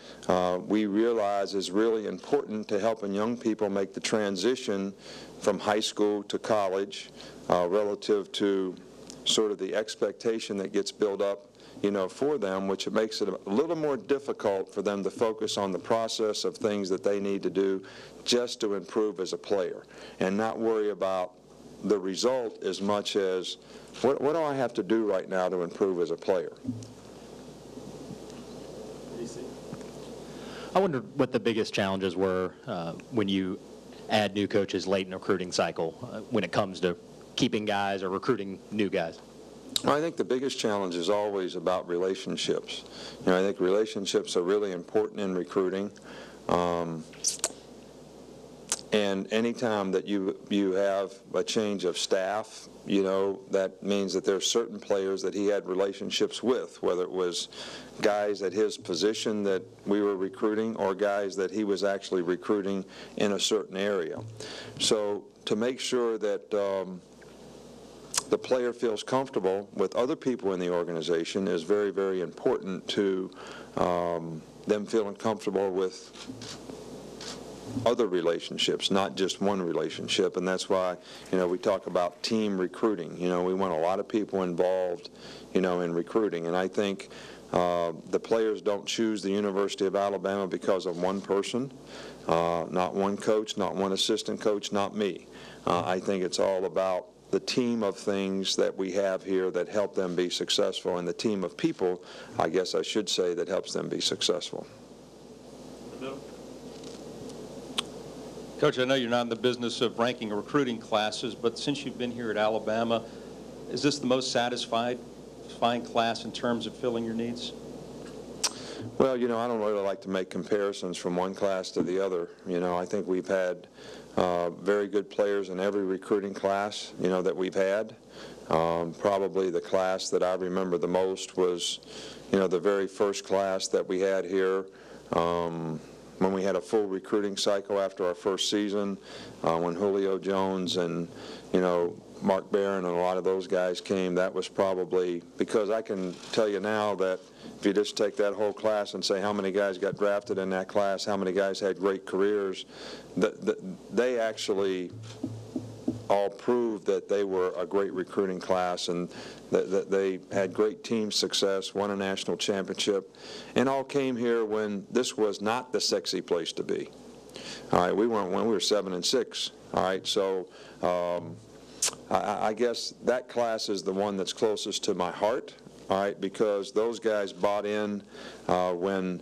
we realize is really important to helping young people make the transition from high school to college, relative to sort of the expectation that gets built up, for them, which makes it a little more difficult for them to focus on the process of things that they need to do just to improve as a player, and not worry about the result as much as what do I have to do right now to improve as a player. I wonder what the biggest challenges were when you add new coaches late in the recruiting cycle when it comes to keeping guys or recruiting new guys. Well, I think the biggest challenge is always about relationships. I think relationships are really important in recruiting. And anytime that you have a change of staff, you know, that means that there's certain players that he had relationships with, whether it was guys at his position that we were recruiting or guys that he was actually recruiting in a certain area. So to make sure that the player feels comfortable with other people in the organization is very, very important to them feeling comfortable with other relationships, not just one relationship. And that's why, you know, we talk about team recruiting. You know, we want a lot of people involved, you know, in recruiting. And I think the players don't choose the University of Alabama because of one person, not one coach, not one assistant coach, not me. I think it's all about the team of things that we have here that help them be successful, and the team of people, I guess I should say, that helps them be successful. Coach, I know you're not in the business of ranking recruiting classes, but since you've been here at Alabama, is this the most satisfying class in terms of filling your needs? Well, you know, I don't really like to make comparisons from one class to the other. You know, I think we've had very good players in every recruiting class, you know, that we've had. Probably the class that I remember the most was, you know, the very first class that we had here. When we had a full recruiting cycle after our first season, when Julio Jones and, you know, Mark Barron and a lot of those guys came, that was probably, because I can tell you now that if you just take that whole class and say how many guys got drafted in that class, how many guys had great careers, they actually all proved that they were a great recruiting class and that they had great team success, won a national championship, and all came here when this was not the sexy place to be. All right, we weren't when we were 7-6. All right, so I guess that class is the one that's closest to my heart. All right, because those guys bought in when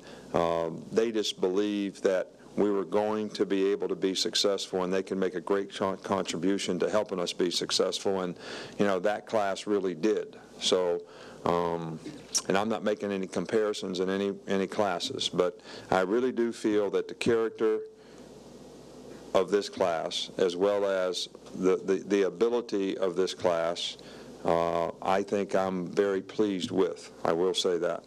they just believed that we were going to be able to be successful, and they can make a great contribution to helping us be successful, and you know that class really did. So, and I'm not making any comparisons in any classes, but I really do feel that the character of this class, as well as the ability of this class, I think I'm very pleased with. I will say that.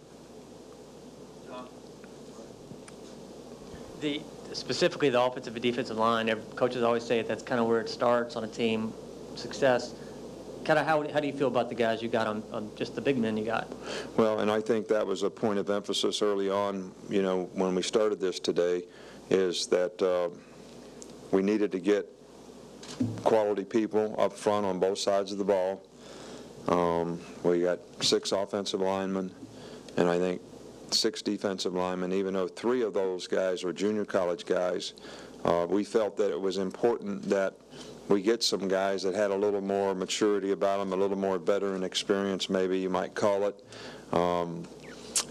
Specifically the offensive and defensive line, coaches always say that's kind of where it starts on a team success. Kind of how do you feel about the guys you got on just the big men you got? Well, and I think that was a point of emphasis early on, you know, when we started this today, is that we needed to get quality people up front on both sides of the ball. We got 6 offensive linemen, and I think 6 defensive linemen. Even though 3 of those guys are junior college guys, we felt that it was important that we get some guys that had a little more maturity about them, a little more veteran experience, maybe you might call it. And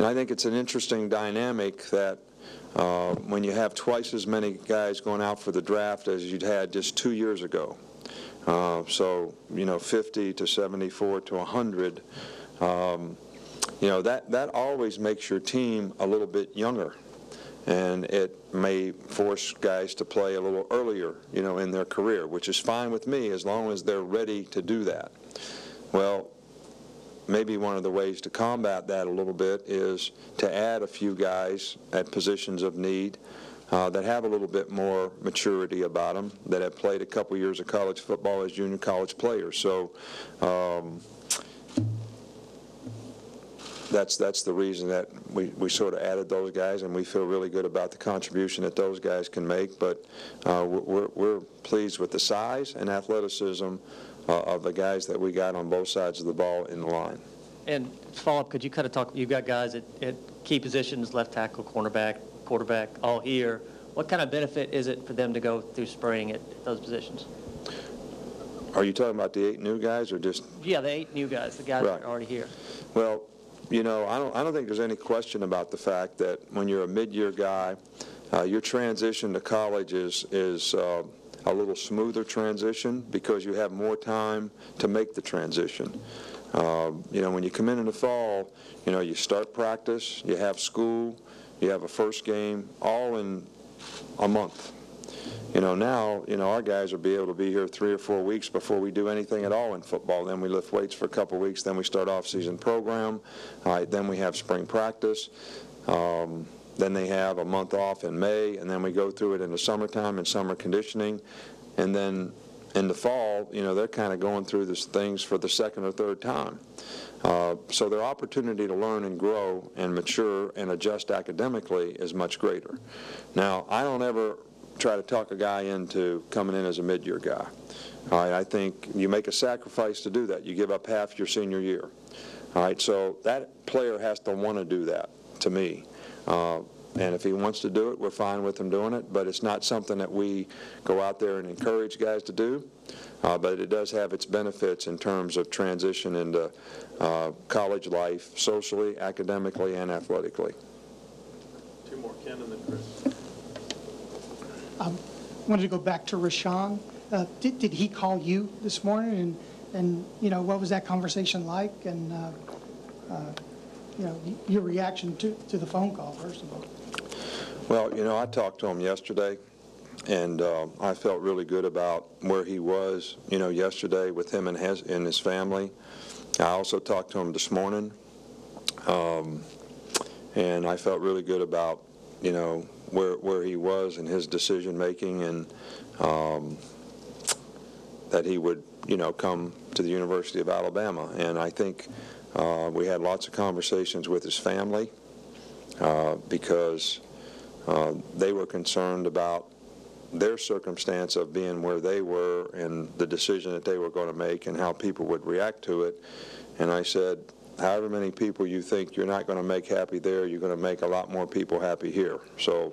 I think it's an interesting dynamic that when you have twice as many guys going out for the draft as you'd had just 2 years ago. So, you know, 50 to 74 to 100, you know, that always makes your team a little bit younger, and it may force guys to play a little earlier, you know, in their career, which is fine with me as long as they're ready to do that. Well, maybe one of the ways to combat that a little bit is to add a few guys at positions of need that have a little bit more maturity about them, that have played a couple years of college football as junior college players. So that's the reason that we sort of added those guys, and we feel really good about the contribution that those guys can make. But we're pleased with the size and athleticism of the guys that we got on both sides of the ball in the line. And to follow up, could you kind of talk, you've got guys at key positions, left tackle, cornerback, quarterback, all here. What kind of benefit is it for them to go through spring at those positions? Are you talking about the 8 new guys or just? Yeah, the 8 new guys, the guys right. that are already here. Well, you know, I don't think there's any question about the fact that when you're a mid-year guy, your transition to college is a little smoother transition because you have more time to make the transition. You know, when you come in the fall, you know, you start practice, you have school, you have a first game, all in a month. Now, our guys will be able to be here 3 or 4 weeks before we do anything at all in football. Then we lift weights for a couple weeks. Then we start off-season program. Then we have spring practice. Then they have a month off in May, and then we go through it in the summertime and summer conditioning. And then in the fall, they're kind of going through these things for the second or third time. So their opportunity to learn and grow and mature and adjust academically is much greater. Now, I don't ever try to talk a guy into coming in as a mid-year guy. All right, I think you make a sacrifice to do that. You give up half your senior year. All right, so that player has to want to do that, to me. And if he wants to do it, we're fine with him doing it, but it's not something that we go out there and encourage guys to do. But it does have its benefits in terms of transition into college life, socially, academically, and athletically. 2 more, Ken, and then Chris. I wanted to go back to Rashaan. Did he call you this morning, and what was that conversation like, and your reaction to the phone call, first of all? Well, I talked to him yesterday, and I felt really good about where he was, yesterday with him and his family. I also talked to him this morning, and I felt really good about, where he was and his decision making, and that he would, come to the University of Alabama. And I think we had lots of conversations with his family because they were concerned about their circumstance of being where they were and the decision that they were going to make and how people would react to it. And I said, however many people you think you're not going to make happy there, you're going to make a lot more people happy here. So,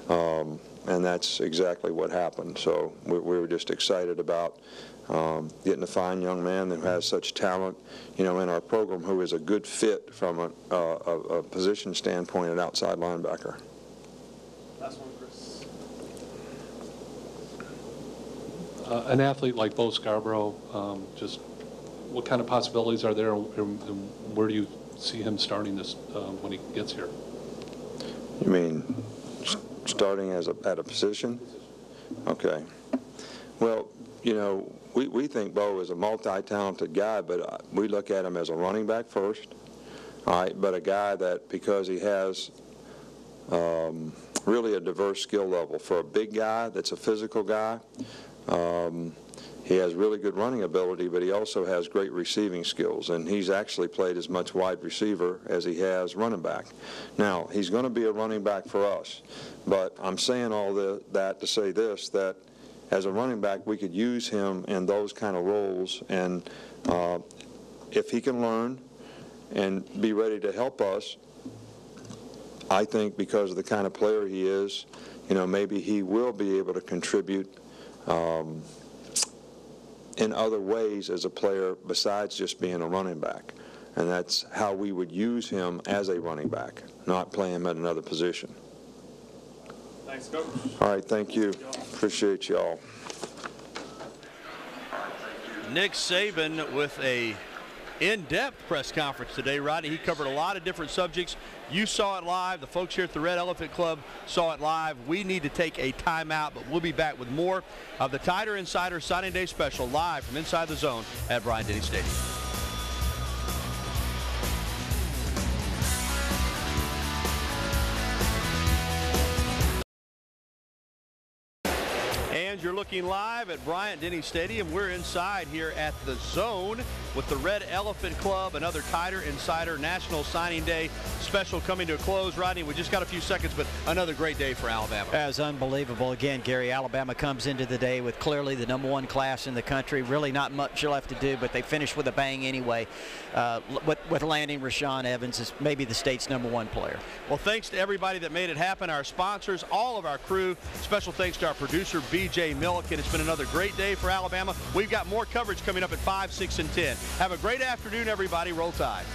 and that's exactly what happened. So we were just excited about getting a fine young man that has such talent, in our program, who is a good fit from a position standpoint at outside linebacker. Last one, Chris. An athlete like Bo Scarbrough, just what kind of possibilities are there, and where do you see him starting this when he gets here? You mean starting at a position? Okay. Well, we think Bo is a multi-talented guy, but we look at him as a running back first. All right, but a guy that, because he has really a diverse skill level for a big guy that's a physical guy. He has really good running ability, but he also has great receiving skills, and he's actually played as much wide receiver as he has running back. Now, he's going to be a running back for us, but I'm saying all that to say this, that as a running back, we could use him in those kind of roles, and if he can learn and be ready to help us, I think because of the kind of player he is, maybe he will be able to contribute in other ways as a player besides just being a running back. And that's how we would use him as a running back, not play him at another position. Thanks, Coach. All right, thank you. Appreciate y'all. Nick Saban with a in-depth press conference today, Rodney. He covered a lot of different subjects. You saw it live. The folks here at the Red Elephant Club saw it live. We need to take a timeout, but we'll be back with more of the Tider Insider Signing Day Special live from inside the zone at Bryant-Denny Stadium. And you're looking live at Bryant-Denny Stadium. We're inside here at the Zone with the Red Elephant Club, another Tider Insider National Signing Day special coming to a close. Rodney, we just got a few seconds, but another great day for Alabama. That was unbelievable. Again, Gary, Alabama comes into the day with clearly the #1 class in the country. Really not much left to do, but they finished with a bang anyway with landing Rashaan Evans as maybe the state's #1 player. Well, thanks to everybody that made it happen, our sponsors, all of our crew. Special thanks to our producer, BJ Milliken. It's been another great day for Alabama. We've got more coverage coming up at 5, 6, and 10. Have a great afternoon, everybody. Roll Tide.